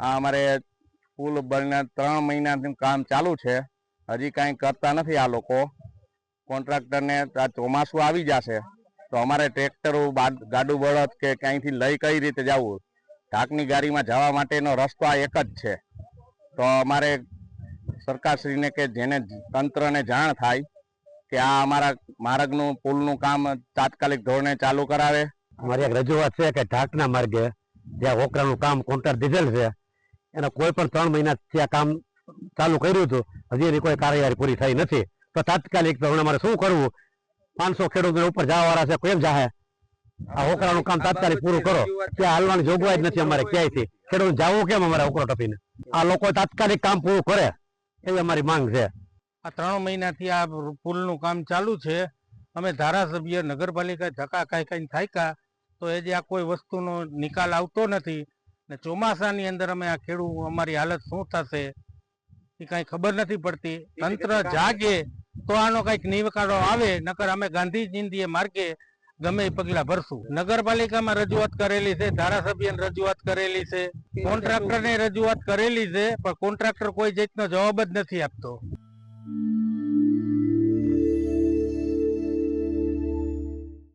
આ અમારે પુલ બનીને 3 મહિનાથી કામ ચાલુ છે, હજી કાંઈ કરતા નથી આ લોકો. કોન્ટ્રાક્ટરને ચોમાસું આવી જશે તો અમારે ટ્રેક્ટર ગાડું બળદ કે ક્યાંયથી લઈ કઈ રીતે જવું? ઢાકની ગાડીમાં જવા માટેનો રસ્તો આ એક જ છે. તો અમારે સરકારશ્રીને કે જેને તંત્રને જાણ થાય કે આ અમારા માર્ગનું પુલનું કામ તાત્કાલિક ધોરણે ચાલુ કરાવે. અમારી એક રજૂઆત છે કે ઢાકના માર્ગે જ્યાં ઓકરાનું કામ કોન્ટ્રાક્ટ દીધેલ છે એને કોઈ પણ 3 મહિનાથી આ કામ ચાલુ કર્યું હતું, હજી એની કોઈ કાર્યવાહી પૂરી થઈ નથી. તો તાત્કાલિક ધોરણે અમારે શું કરવું? 500 ખેડૂતો ઉપર જવા વાળા છે, કેમ જાહે? આ ઓકરાનું કામ તાત્કાલિક પૂરું કરો. ત્યાં હાલવાની જોગવાઈ જ નથી અમારે ક્યાંયથી. ખેડૂત જવું કેમ અમારે ઓકરો ટપીને? આ લોકો તાત્કાલિક કામ પૂરું કરે એવી અમારી માંગ છે. આ 3 મહિનાથી આ પુલનું કામ ચાલુ છે. અમે ધારાસભ્ય નગરપાલિકા ધક્કા ખાઈ થાક્યા તો એ જે આ કોઈ વસ્તુનો નિકાલ આવતો નથી ને ચોમાસાની અંદર અમે આ ખેડૂત અમારી હાલત શું થશે એ કાંઈ ખબર નથી પડતી. તંત્ર જાગે તો આનો કંઈક નિકાલો આવે, નકર અમે ગાંધીજીએ માર્ગે ગમે એ પગલા ભરશું. નગરપાલિકામાં રજૂઆત કરેલી છે, ધારાસભ્યને રજૂઆત કરેલી છે, કોન્ટ્રાક્ટરને રજૂઆત કરેલી છે, પણ કોન્ટ્રાક્ટર કોઈ જાતનો જવાબ જ નથી આપતો.